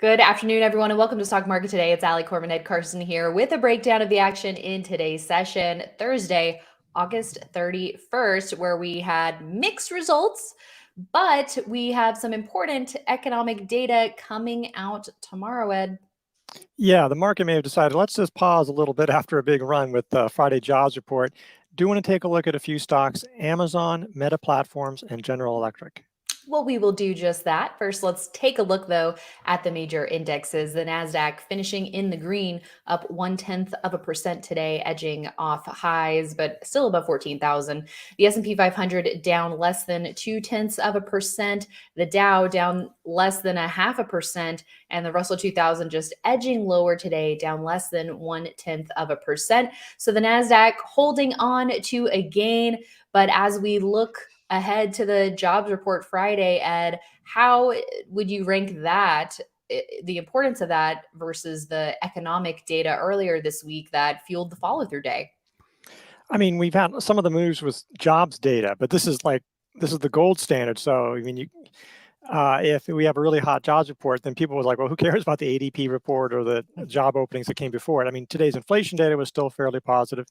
Good afternoon, everyone, and welcome to Stock Market Today. It's Coram and Carson here with a breakdown of the action in today's session, Thursday, August 31st, where we had mixed results, but we have some important economic data coming out tomorrow, Ed. Yeah, the market may have decided, let's just pause a little bit after a big run with the Friday jobs report. Do want to take a look at a few stocks: Amazon, Meta Platforms, and General Electric. Well, we will do just that. First, let's take a look, though, at the major indexes. The NASDAQ finishing in the green, up 0.1% today, edging off highs, but still above 14,000. The S&P 500 down less than 0.2%. The Dow down less than 0.5%. And the Russell 2000 just edging lower today, down less than 0.1%. So the NASDAQ holding on to a gain. But as we look ahead to the jobs report Friday, Ed, how would you rank that, the importance of that versus the economic data earlier this week that fueled the follow-through day? I mean, we've had some of the moves with jobs data, but this is the gold standard. So, I mean, if we have a really hot jobs report, then people was like, well, who cares about the ADP report or the job openings that came before it? I mean, today's inflation data was still fairly positive.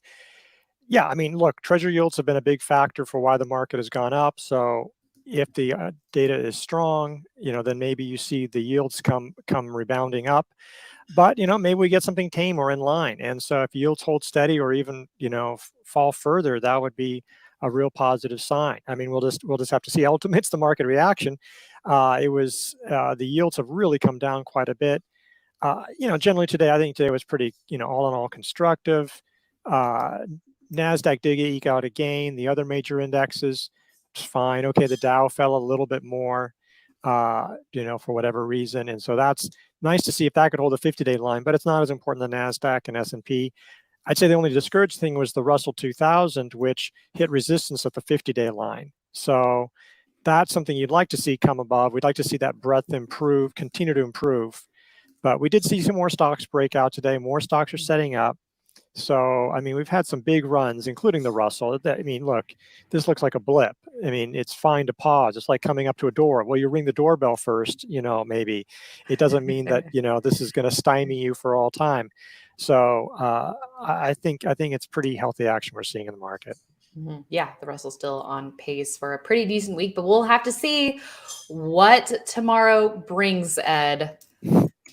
Yeah, I mean, look, treasury yields have been a big factor for why the market has gone up. So if the data is strong, then maybe you see the yields come rebounding up. But maybe we get something tame or in line. And so if yields hold steady or even fall further, that would be a real positive sign. I mean, we'll just have to see. Ultimately, it's the market reaction. The yields have really come down quite a bit. Generally today, I think today was pretty all in all constructive. NASDAQ did eke out a gain. The other major indexes, it's fine. Okay, the Dow fell a little bit more, for whatever reason. And so that's nice to see if that could hold a 50-day line, but it's not as important than NASDAQ and S&P. I'd say the only discouraged thing was the Russell 2000, which hit resistance at the 50-day line. So that's something you'd like to see come above. We'd like to see that breadth improve, continue to improve. But we did see some more stocks break out today. More stocks are setting up. So, I mean, we've had some big runs, including the Russell. I mean, look, this looks like a blip. I mean, it's fine to pause. It's like coming up to a door. Well, you ring the doorbell first, maybe. It doesn't mean that, this is going to stymie you for all time. So I think it's pretty healthy action we're seeing in the market. Mm-hmm. Yeah, the Russell's still on pace for a pretty decent week, but we'll have to see what tomorrow brings, Ed.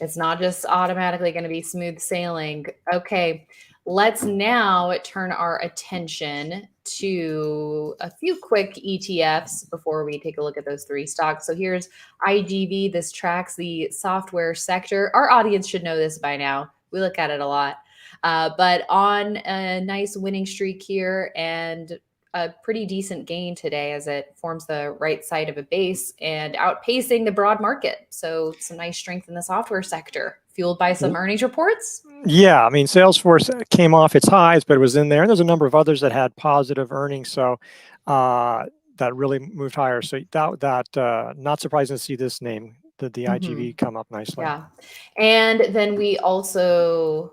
It's not just automatically going to be smooth sailing. Okay, let's now turn our attention to a few quick ETFs before we take a look at those three stocks. So here's IGV. This tracks the software sector. Our audience should know this by now. We look at it a lot. But on a nice winning streak here and a pretty decent gain today as it forms the right side of a base and outpacing the broad market. So some nice strength in the software sector, fueled by some earnings reports. Yeah, I mean, Salesforce came off its highs, but it was in there. And there's a number of others that had positive earnings. So that really moved higher. So that not surprising to see this name, the IGV, come up nicely. Yeah. And then we also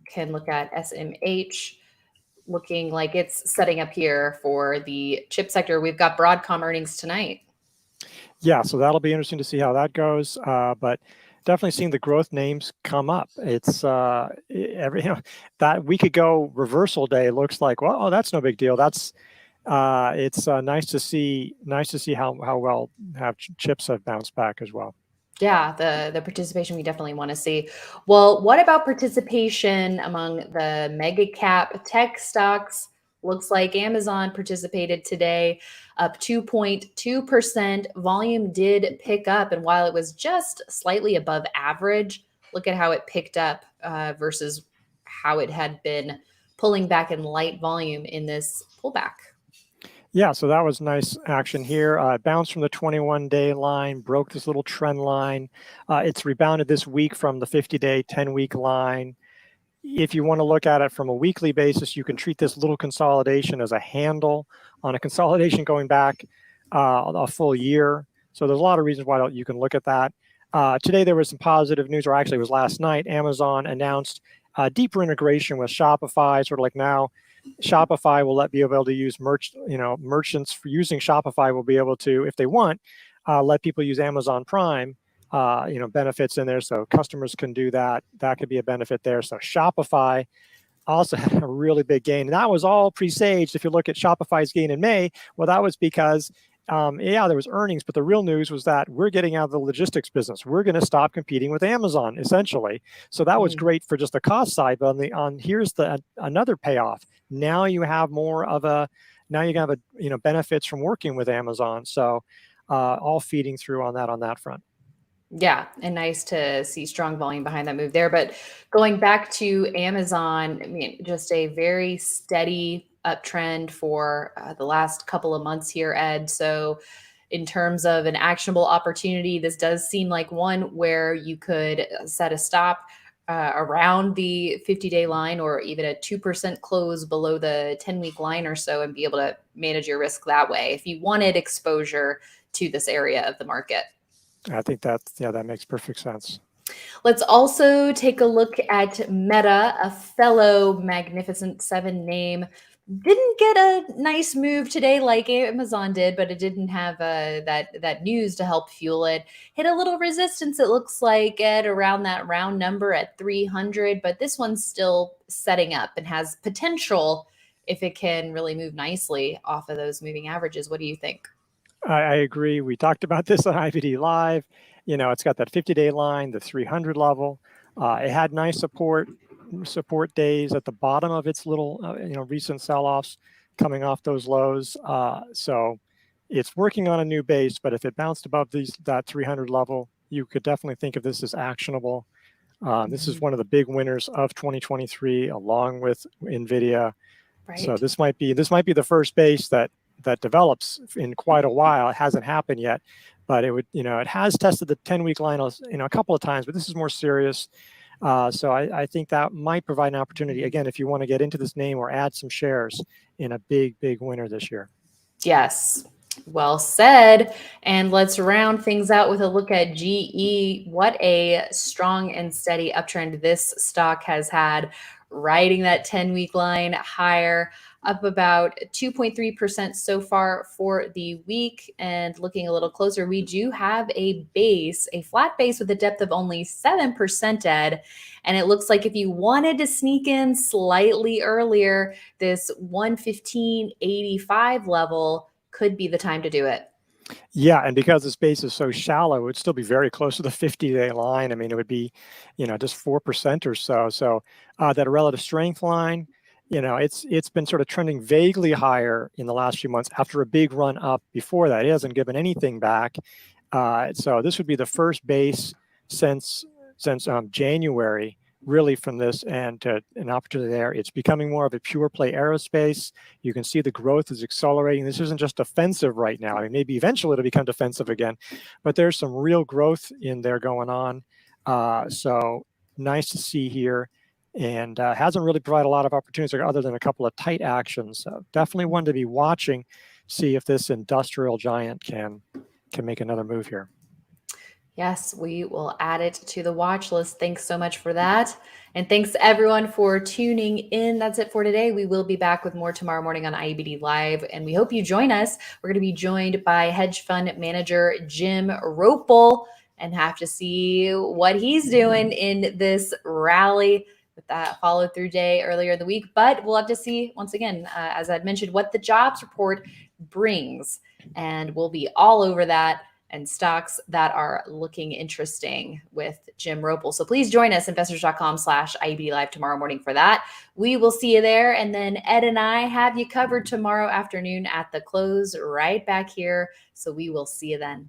can look at SMH, looking like it's setting up here for the chip sector. We've got Broadcom earnings tonight. Yeah, so that'll be interesting to see how that goes. But definitely seeing the growth names come up. It's that week ago reversal day looks like, well, that's no big deal. That's it's nice to see how well chips have bounced back as well. Yeah, the participation we definitely want to see. Well, what about participation among the mega cap tech stocks? Looks like Amazon participated today, up 2.2%. Volume did pick up, and while it was just slightly above average, look at how it picked up versus how it had been pulling back in light volume in this pullback. Yeah, so that was nice action here. It bounced from the 21-day line, broke this little trend line. It's rebounded this week from the 50-day, 10-week line. If you want to look at it from a weekly basis, you can treat this little consolidation as a handle on a consolidation going back a full year. So there's a lot of reasons why you can look at that. Today there was some positive news, or actually it was last night. Amazon announced deeper integration with Shopify, sort of like now. Shopify will be able to use merchants for using Shopify will be able to, if they want, let people use Amazon Prime benefits in there. So customers can do that. That could be a benefit there. So Shopify also had a really big gain. And that was all presaged. If you look at Shopify's gain in May, well, that was because, there was earnings, but the real news was that we're getting out of the logistics business. We're going to stop competing with Amazon, essentially. So that was great for just the cost side. But here's another payoff. Now you have benefits from working with Amazon. So all feeding through on that front. Yeah, and nice to see strong volume behind that move there. But going back to Amazon, I mean, just a very steady uptrend for the last couple of months here, Ed. So, in terms of an actionable opportunity, this does seem like one where you could set a stop around the 50-day line, or even a 2% close below the 10-week line or so, and be able to manage your risk that way if you wanted exposure to this area of the market. I think that makes perfect sense. Let's also take a look at Meta, a fellow Magnificent Seven name. Didn't get a nice move today like Amazon did, but it didn't have that news to help fuel it. Hit a little resistance, it looks like, at around that round number at 300, but this one's still setting up and has potential if it can really move nicely off of those moving averages. What do you think? I agree. We talked about this on IBD Live. It's got that 50-day line, the 300 level. It had nice support days at the bottom of its little, recent sell-offs coming off those lows. So it's working on a new base, but if it bounced above that 300 level, you could definitely think of this as actionable. This is one of the big winners of 2023, along with NVIDIA. Right. So this might be the first base that develops in quite a while. It hasn't happened yet, but it has tested the 10-week line, a couple of times, but this is more serious. So I think that might provide an opportunity, again, if you want to get into this name or add some shares in a big winner this year. Yes. Well said. And let's round things out with a look at GE. What a strong and steady uptrend this stock has had, riding that 10-week line higher, up about 2.3% so far for the week. And looking a little closer, we do have a flat base with a depth of only 7%, Ed. And it looks like if you wanted to sneak in slightly earlier, this 115.85 level could be the time to do it. Yeah, and because the space is so shallow, it would still be very close to the 50-day line. I mean, it would be, just 4% or so. So that relative strength line, it's been sort of trending vaguely higher in the last few months after a big run up before that. It hasn't given anything back. So this would be the first base since January, really, from this, and an opportunity there. It's becoming more of a pure play aerospace. You can see the growth is accelerating. This isn't just defensive right now. I mean, maybe eventually it'll become defensive again, but there's some real growth in there going on. So nice to see here, and hasn't really provided a lot of opportunities other than a couple of tight actions. So definitely one to be watching, see if this industrial giant can make another move here. Yes, we will add it to the watch list. Thanks so much for that. And thanks everyone for tuning in. That's it for today. We will be back with more tomorrow morning on IBD Live, and we hope you join us. We're going to be joined by hedge fund manager Jim Ropel, and have to see what he's doing in this rally with that follow through day earlier in the week. But we'll have to see, once again, as I'd mentioned, what the jobs report brings. And we'll be all over that, and stocks that are looking interesting with Jim Ropel. So please join us, investors.com/IBD Live tomorrow morning for that. We will see you there. And then Ed and I have you covered tomorrow afternoon at the close, right back here. So we will see you then.